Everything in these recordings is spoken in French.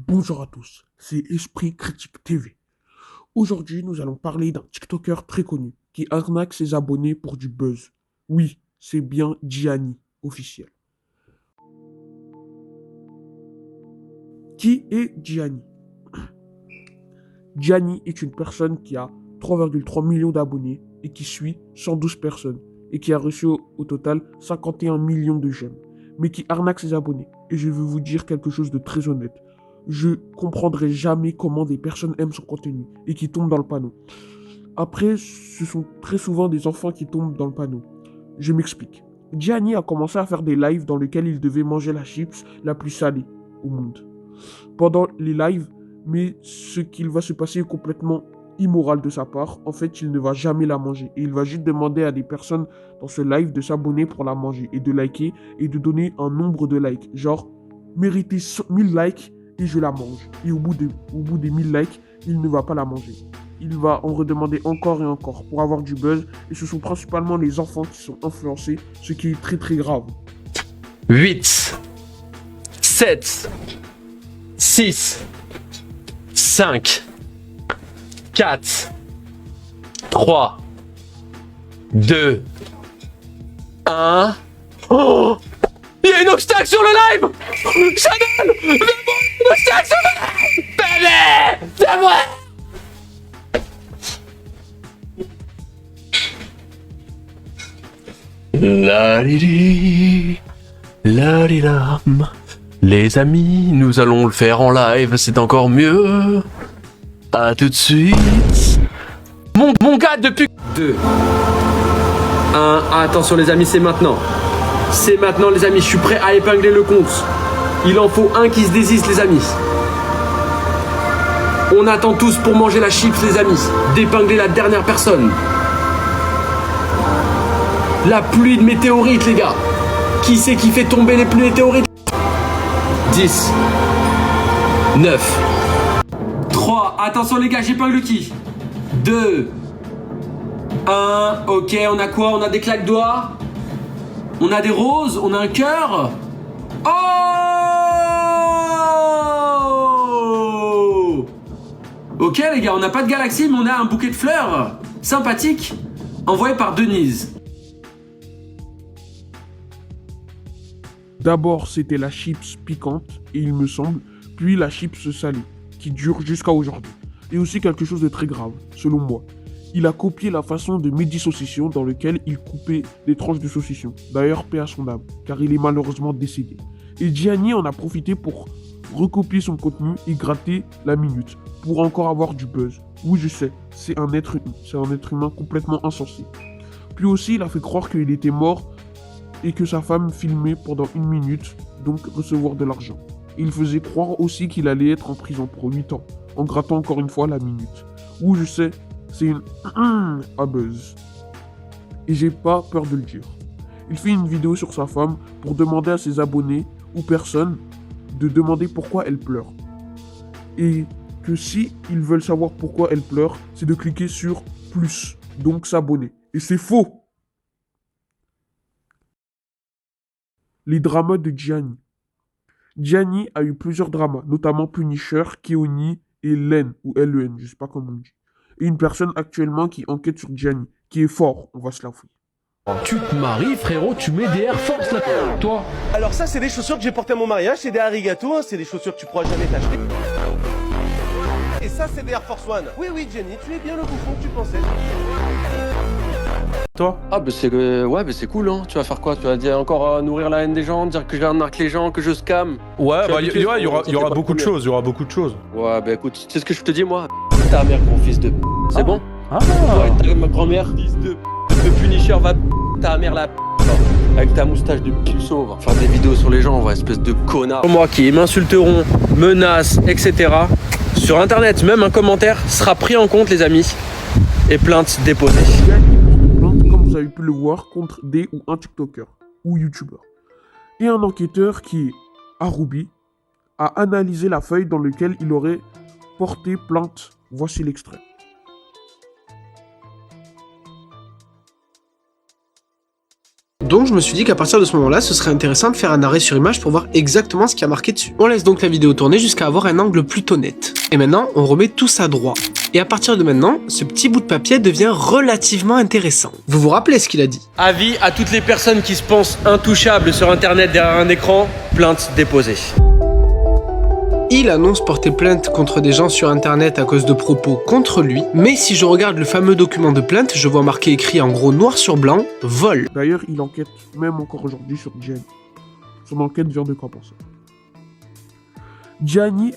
Bonjour à tous, c'est Esprit Critique TV. Aujourd'hui, nous allons parler d'un TikToker très connu qui arnaque ses abonnés pour du buzz. Oui, c'est bien Gianni, officiel. Qui est Gianni? Gianni est une personne qui a 3,3 millions d'abonnés et qui suit 112 personnes et qui a reçu au total 51 millions de j'aime, mais qui arnaque ses abonnés. Et je veux vous dire quelque chose de très honnête. Je comprendrai jamais comment des personnes aiment son contenu et qui tombent dans le panneau. Après, ce sont très souvent des enfants qui tombent dans le panneau. Je m'explique. Gianni a commencé à faire des lives dans lesquels il devait manger la chips la plus salée au monde. Pendant les lives, mais ce qu'il va se passer est complètement immoral de sa part. En fait, il ne va jamais la manger. Et il va juste demander à des personnes dans ce live de s'abonner pour la manger et de liker et de donner un nombre de likes. Genre, méritez 1000 likes et je la mange. Et au bout des 1000 likes, il ne va pas la manger. Il va en redemander encore et encore pour avoir du buzz. Et ce sont principalement les enfants qui sont influencés, ce qui est très très grave. 8, 7, 6, 5, 4, 3, 2, 1. Oh, il y a une obstacle sur le live. Chanel, viens voir une obstacle sur le live. Bébé, c'est vrai. La li li, la li lam. Les amis, nous allons le faire en live, c'est encore mieux. À tout de suite. Mon gars, depuis 2, 1, attention les amis, c'est maintenant. C'est maintenant les amis, je suis prêt à épingler le compte. Il en faut un qui se désiste les amis. On attend tous pour manger la chips les amis. D'épingler la dernière personne. La pluie de météorites les gars. Qui c'est qui fait tomber les pluies de météorites? 10, 9, 3, attention les gars, j'épingle qui? 2, 1, ok, on a quoi? On a des claques doigts? On a des roses? On a un cœur? Oh! Ok les gars, on n'a pas de galaxie, mais on a un bouquet de fleurs sympathique, envoyé par Denise. D'abord, c'était la chips piquante, et il me semble, puis la chips salée, qui dure jusqu'à aujourd'hui. Et aussi quelque chose de très grave, selon moi. Il a copié la façon de Mehdi Saucisson dans lequel il coupait des tranches de saucisson. D'ailleurs, paix à son âme, car il est malheureusement décédé. Et Gianni en a profité pour recopier son contenu et gratter la minute, pour encore avoir du buzz. Oui, je sais, c'est un être humain complètement insensé. Puis aussi, il a fait croire qu'il était mort et que sa femme filmait pendant 1 minute, donc recevoir de l'argent. Il faisait croire aussi qu'il allait être en prison pour 8 ans, en grattant encore une fois la minute. Oui, je sais, c'est une à buzz. Et j'ai pas peur de le dire. Il fait une vidéo sur sa femme pour demander à ses abonnés ou personnes de demander pourquoi elle pleure. Et que si ils veulent savoir pourquoi elle pleure, c'est de cliquer sur plus, donc s'abonner. Et c'est faux! Les dramas de Gianni. Gianni a eu plusieurs dramas, notamment Punisher, Keoni et Len, ou Len, je sais pas comment on dit. Et une personne actuellement qui enquête sur Gianni, qui est fort, on va se l'avouer. Tu te maries frérot, tu mets des Air Force là, toi. Alors ça, c'est des chaussures que j'ai portées à mon mariage, c'est des Arigato, hein, c'est des chaussures que tu pourras jamais t'acheter. Et ça, c'est des Air Force One. Oui, oui, Jenny, tu es bien le bouffon que tu pensais. Toi? Ah bah c'est cool hein, tu vas faire quoi? Tu vas dire encore nourrir la haine des gens, dire que j'arnaque les gens, que je scam? Ouais, Tu bah as il habitué, y aura ça fait pas beaucoup de combien. choses, il y aura beaucoup de choses. Ouais bah écoute, tu sais ce que je te dis moi? Ta mère gros fils de c'est bon? Ah. Ouais, ta ma grand-mère, fils de Punisher va ta mère la avec ta moustache de puceau, va faire des vidéos sur les gens, va espèce de connard. Moi qui m'insulteront, menacent, etc. Sur internet, même un commentaire sera pris en compte les amis et plainte déposée. Gianni porte plainte, comme vous avez pu le voir, contre des ou un TikToker ou YouTuber. Et un enquêteur qui est Arubi a analysé la feuille dans laquelle il aurait porté plainte. Voici l'extrait. Donc je me suis dit qu'à partir de ce moment-là, ce serait intéressant de faire un arrêt sur image pour voir exactement ce qui a marqué dessus. On laisse donc la vidéo tourner jusqu'à avoir un angle plutôt net. Et maintenant, on remet tout ça droit. Et à partir de maintenant, ce petit bout de papier devient relativement intéressant. Vous vous rappelez ce qu'il a dit? Avis à toutes les personnes qui se pensent intouchables sur internet derrière un écran, plainte déposée. Il annonce porter plainte contre des gens sur internet à cause de propos contre lui, mais si je regarde le fameux document de plainte, je vois marqué écrit en gros noir sur blanc, vol. D'ailleurs, il enquête, même encore aujourd'hui, sur Gianni. Son enquête vient de commencer. Gianni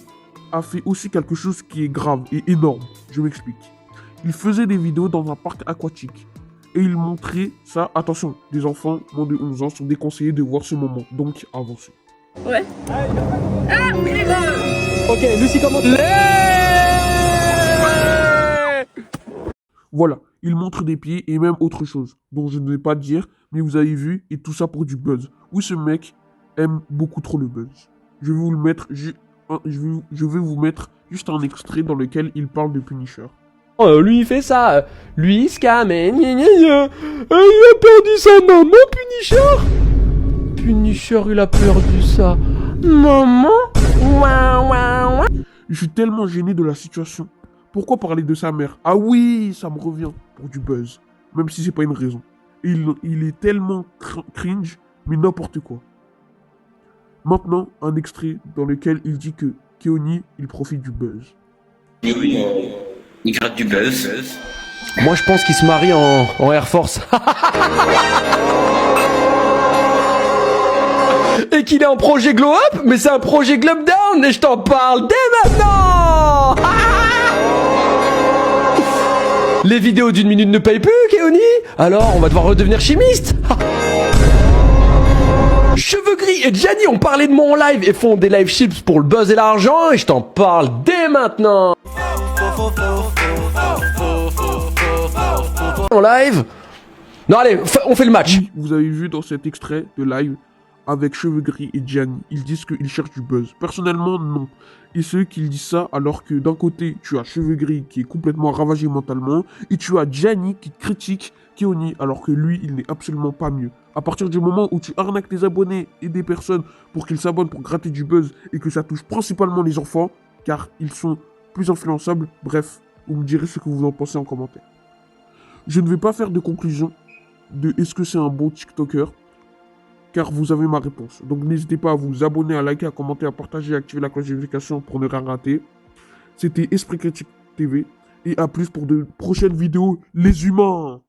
a fait aussi quelque chose qui est grave et énorme. Je m'explique. Il faisait des vidéos dans un parc aquatique. Et il montrait ça. Attention, des enfants moins de 11 ans sont déconseillés de voir ce moment. Donc, avancez. Ouais. Ah oui, Ok, Lucie, comment Voilà, il montre des pieds et même autre chose, dont je ne vais pas dire, mais vous avez vu, et tout ça pour du buzz. Oui, ce mec aime beaucoup trop le buzz. Je vais vous le mettre, je vais vous mettre juste un extrait dans lequel il parle de Punisher. Lui il fait ça, lui il scam et gna gna gna. Il a perdu sa maman, Punisher. Punisher, il a perdu ça. Maman. Ouah, ouah, ouah. Je suis tellement gêné de la situation. Pourquoi parler de sa mère? Ah oui, ça me revient pour du buzz, même si c'est pas une raison. Il est tellement cringe, mais n'importe quoi. Maintenant, un extrait dans lequel il dit que Keoni, il profite du buzz. Il gratte du buzz. Moi je pense qu'il se marie en Air Force. Et qu'il est en projet Glow Up, mais c'est un projet Globe Down et je t'en parle dès maintenant. Les vidéos d'1 minute ne payent plus, Keoni. Alors on va devoir redevenir chimiste. Cheveux Gris et Gianni ont parlé de moi en live et font des live chips pour le buzz et l'argent et je t'en parle dès maintenant. En live. Non allez, on fait le match. Oui, vous avez vu dans cet extrait de live avec Cheveux Gris et Gianni, ils disent qu'ils cherchent du buzz. Personnellement, non. Et ceux qui disent ça alors que d'un côté, tu as Cheveux Gris qui est complètement ravagé mentalement et tu as Gianni qui critique Keoni alors que lui, il n'est absolument pas mieux. À partir du moment où tu arnaques tes abonnés et des personnes pour qu'ils s'abonnent pour gratter du buzz et que ça touche principalement les enfants, car ils sont plus influençables, bref, vous me direz ce que vous en pensez en commentaire. Je ne vais pas faire de conclusion de est-ce que c'est un bon TikToker, car vous avez ma réponse. Donc n'hésitez pas à vous abonner, à liker, à commenter, à partager, à activer la cloche de notification pour ne rien rater. C'était Esprit Critique TV, et à plus pour de prochaines vidéos, les humains!